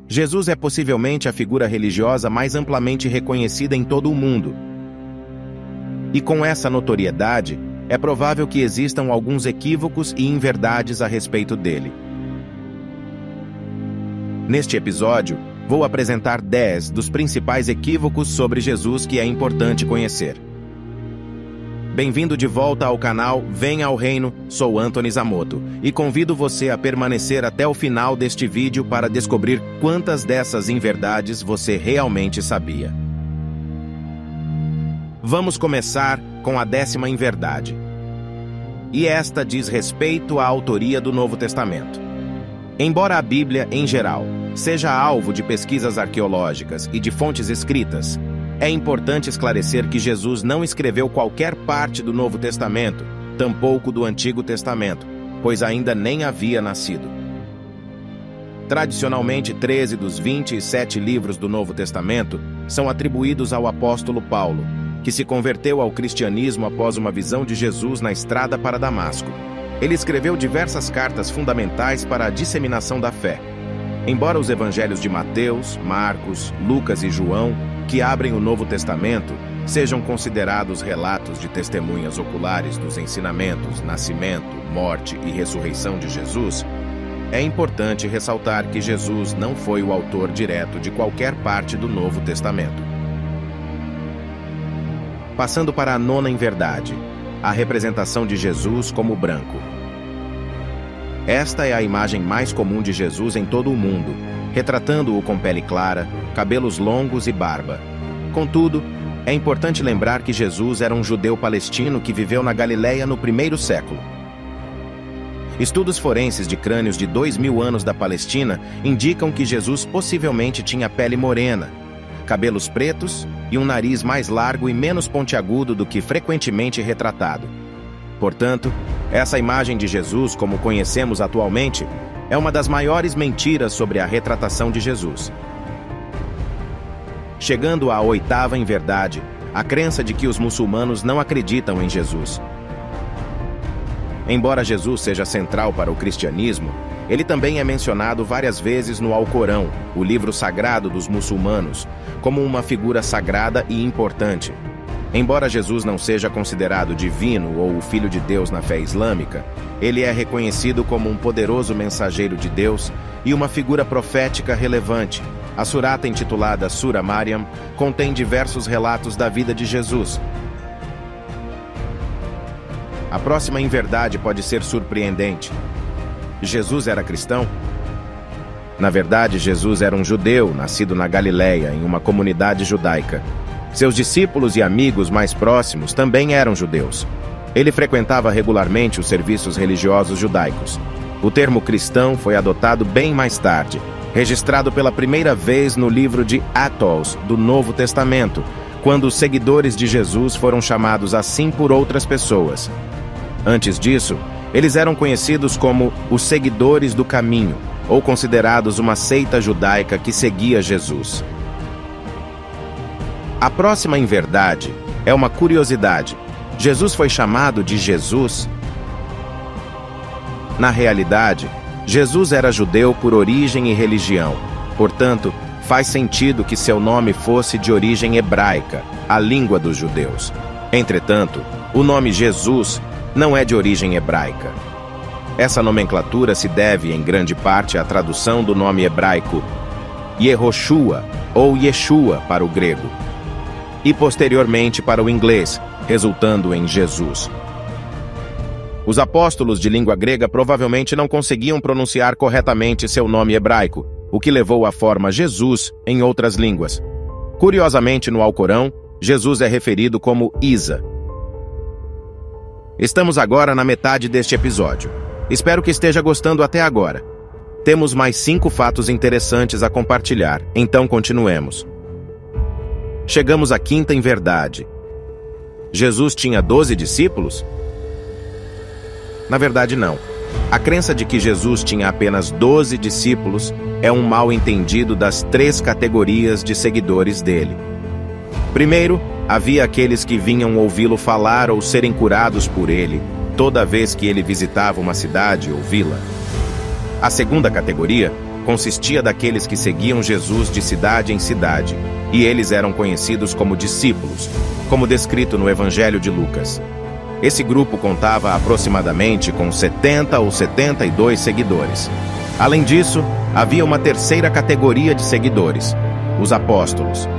Jesus é possivelmente a figura religiosa mais amplamente reconhecida em todo o mundo. E com essa notoriedade, é provável que existam alguns equívocos e inverdades a respeito dele. Neste episódio, vou apresentar 10 dos principais equívocos sobre Jesus que é importante conhecer. Bem-vindo de volta ao canal Venha ao Reino, sou Anthony Zamoto, e convido você a permanecer até o final deste vídeo para descobrir quantas dessas inverdades você realmente sabia. Vamos começar com a 10ª inverdade. E esta diz respeito à autoria do Novo Testamento. Embora a Bíblia, em geral, seja alvo de pesquisas arqueológicas e de fontes escritas, é importante esclarecer que Jesus não escreveu qualquer parte do Novo Testamento, tampouco do Antigo Testamento, pois ainda nem havia nascido. Tradicionalmente, 13 dos 27 livros do Novo Testamento são atribuídos ao apóstolo Paulo, que se converteu ao cristianismo após uma visão de Jesus na estrada para Damasco. Ele escreveu diversas cartas fundamentais para a disseminação da fé. Embora os evangelhos de Mateus, Marcos, Lucas e João, que abrem o Novo Testamento, sejam considerados relatos de testemunhas oculares dos ensinamentos, nascimento, morte e ressurreição de Jesus, é importante ressaltar que Jesus não foi o autor direto de qualquer parte do Novo Testamento. Passando para a 9ª inverdade, a representação de Jesus como branco. Esta é a imagem mais comum de Jesus em todo o mundo, retratando-o com pele clara, cabelos longos e barba. Contudo, é importante lembrar que Jesus era um judeu palestino que viveu na Galileia no 1º século. Estudos forenses de crânios de 2000 anos da Palestina indicam que Jesus possivelmente tinha pele morena, cabelos pretos e um nariz mais largo e menos pontiagudo do que frequentemente retratado. Portanto, essa imagem de Jesus, como conhecemos atualmente, é uma das maiores mentiras sobre a retratação de Jesus. Chegando à 8ª inverdade, a crença de que os muçulmanos não acreditam em Jesus. Embora Jesus seja central para o cristianismo, ele também é mencionado várias vezes no Alcorão, o livro sagrado dos muçulmanos, como uma figura sagrada e importante. Embora Jesus não seja considerado divino ou o Filho de Deus na fé islâmica, ele é reconhecido como um poderoso mensageiro de Deus e uma figura profética relevante. A surata intitulada Sura Maryam contém diversos relatos da vida de Jesus. A próxima inverdade pode ser surpreendente. Jesus era cristão? Na verdade, Jesus era um judeu, nascido na Galileia, em uma comunidade judaica. Seus discípulos e amigos mais próximos também eram judeus. Ele frequentava regularmente os serviços religiosos judaicos. O termo cristão foi adotado bem mais tarde, registrado pela primeira vez no livro de Atos do Novo Testamento, quando os seguidores de Jesus foram chamados assim por outras pessoas. Antes disso, eles eram conhecidos como os seguidores do caminho, ou considerados uma seita judaica que seguia Jesus. A próxima inverdade é uma curiosidade. Jesus foi chamado de Jesus? Na realidade, Jesus era judeu por origem e religião. Portanto, faz sentido que seu nome fosse de origem hebraica, a língua dos judeus. Entretanto, o nome Jesus não é de origem hebraica. Essa nomenclatura se deve, em grande parte, à tradução do nome hebraico Yehoshua ou Yeshua para o grego, e posteriormente para o inglês, resultando em Jesus. Os apóstolos de língua grega provavelmente não conseguiam pronunciar corretamente seu nome hebraico, o que levou à forma Jesus em outras línguas. Curiosamente, no Alcorão, Jesus é referido como Isa. Estamos agora na metade deste episódio. Espero que esteja gostando até agora. Temos mais 5 fatos interessantes a compartilhar, então continuemos. Chegamos à 5ª inverdade. Jesus tinha 12 discípulos? Na verdade, não. A crença de que Jesus tinha apenas 12 discípulos é um mal-entendido das 3 categorias de seguidores dele. Primeiro, havia aqueles que vinham ouvi-lo falar ou serem curados por ele, toda vez que ele visitava uma cidade ou vila. A segunda categoria consistia daqueles que seguiam Jesus de cidade em cidade, e eles eram conhecidos como discípulos, como descrito no Evangelho de Lucas. Esse grupo contava aproximadamente com 70 ou 72 seguidores. Além disso, havia uma terceira categoria de seguidores, os apóstolos.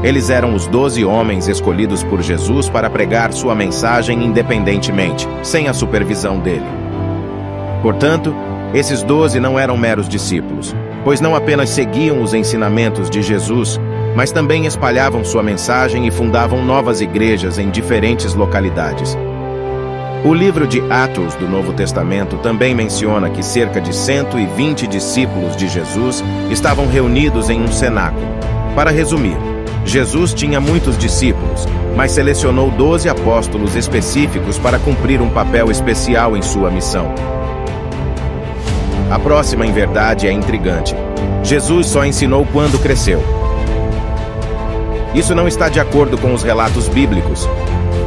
Eles eram os 12 homens escolhidos por Jesus para pregar sua mensagem independentemente, sem a supervisão dele. Portanto, esses 12 não eram meros discípulos, pois não apenas seguiam os ensinamentos de Jesus, mas também espalhavam sua mensagem e fundavam novas igrejas em diferentes localidades. O livro de Atos do Novo Testamento também menciona que cerca de 120 discípulos de Jesus estavam reunidos em um cenáculo. Para resumir, Jesus tinha muitos discípulos, mas selecionou 12 apóstolos específicos para cumprir um papel especial em sua missão. A próxima inverdade é intrigante. Jesus só ensinou quando cresceu. Isso não está de acordo com os relatos bíblicos.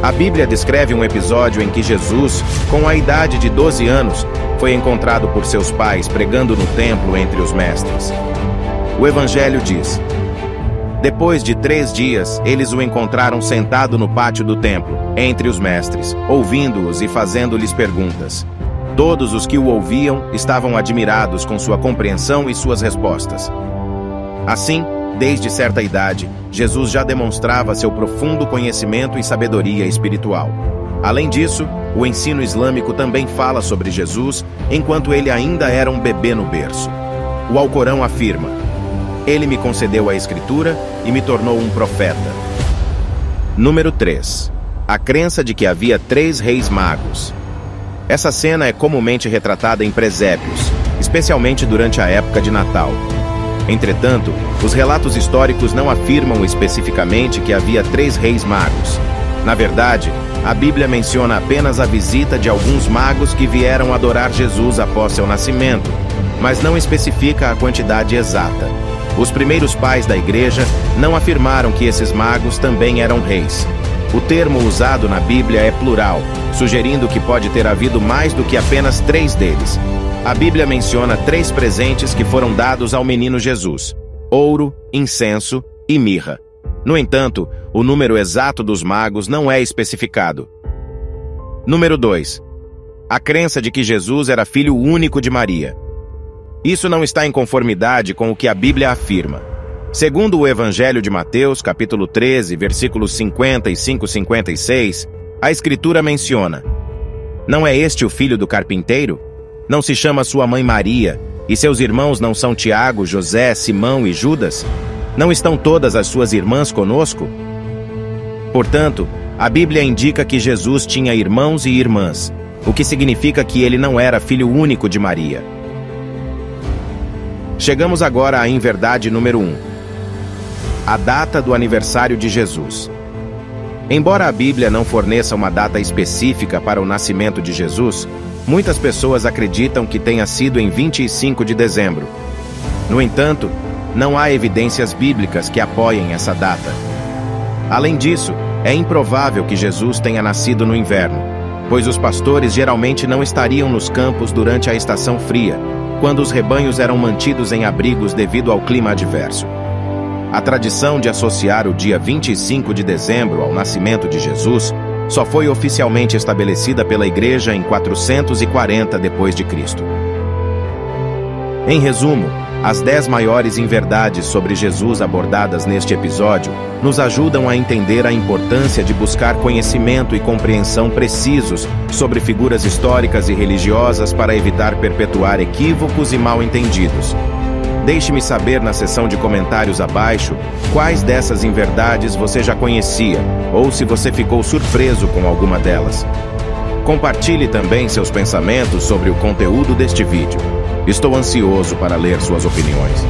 A Bíblia descreve um episódio em que Jesus, com a idade de 12 anos, foi encontrado por seus pais pregando no templo entre os mestres. O Evangelho diz: depois de 3 dias, eles o encontraram sentado no pátio do templo, entre os mestres, ouvindo-os e fazendo-lhes perguntas. Todos os que o ouviam estavam admirados com sua compreensão e suas respostas. Assim, desde certa idade, Jesus já demonstrava seu profundo conhecimento e sabedoria espiritual. Além disso, o ensino islâmico também fala sobre Jesus enquanto ele ainda era um bebê no berço. O Alcorão afirma: ele me concedeu a escritura e me tornou um profeta. Número 3. A crença de que havia 3 reis magos. Essa cena é comumente retratada em presépios, especialmente durante a época de Natal. Entretanto, os relatos históricos não afirmam especificamente que havia 3 reis magos. Na verdade, a Bíblia menciona apenas a visita de alguns magos que vieram adorar Jesus após seu nascimento, mas não especifica a quantidade exata. Os primeiros pais da igreja não afirmaram que esses magos também eram reis. O termo usado na Bíblia é plural, sugerindo que pode ter havido mais do que apenas 3 deles. A Bíblia menciona 3 presentes que foram dados ao menino Jesus: ouro, incenso e mirra. No entanto, o número exato dos magos não é especificado. Número 2. A crença de que Jesus era filho único de Maria. Isso não está em conformidade com o que a Bíblia afirma. Segundo o Evangelho de Mateus, capítulo 13, versículos 55 e 56, a Escritura menciona: não é este o filho do carpinteiro? Não se chama sua mãe Maria, e seus irmãos não são Tiago, José, Simão e Judas? Não estão todas as suas irmãs conosco? Portanto, a Bíblia indica que Jesus tinha irmãos e irmãs, o que significa que ele não era filho único de Maria. Chegamos agora à inverdade número 1. A data do aniversário de Jesus. Embora a Bíblia não forneça uma data específica para o nascimento de Jesus, muitas pessoas acreditam que tenha sido em 25 de dezembro. No entanto, não há evidências bíblicas que apoiem essa data. Além disso, é improvável que Jesus tenha nascido no inverno, pois os pastores geralmente não estariam nos campos durante a estação fria, quando os rebanhos eram mantidos em abrigos devido ao clima adverso. A tradição de associar o dia 25 de dezembro ao nascimento de Jesus só foi oficialmente estabelecida pela Igreja em 440 d.C. Em resumo, as 10 maiores inverdades sobre Jesus abordadas neste episódio nos ajudam a entender a importância de buscar conhecimento e compreensão precisos sobre figuras históricas e religiosas para evitar perpetuar equívocos e mal-entendidos. Deixe-me saber na seção de comentários abaixo quais dessas inverdades você já conhecia ou se você ficou surpreso com alguma delas. Compartilhe também seus pensamentos sobre o conteúdo deste vídeo. Estou ansioso para ler suas opiniões.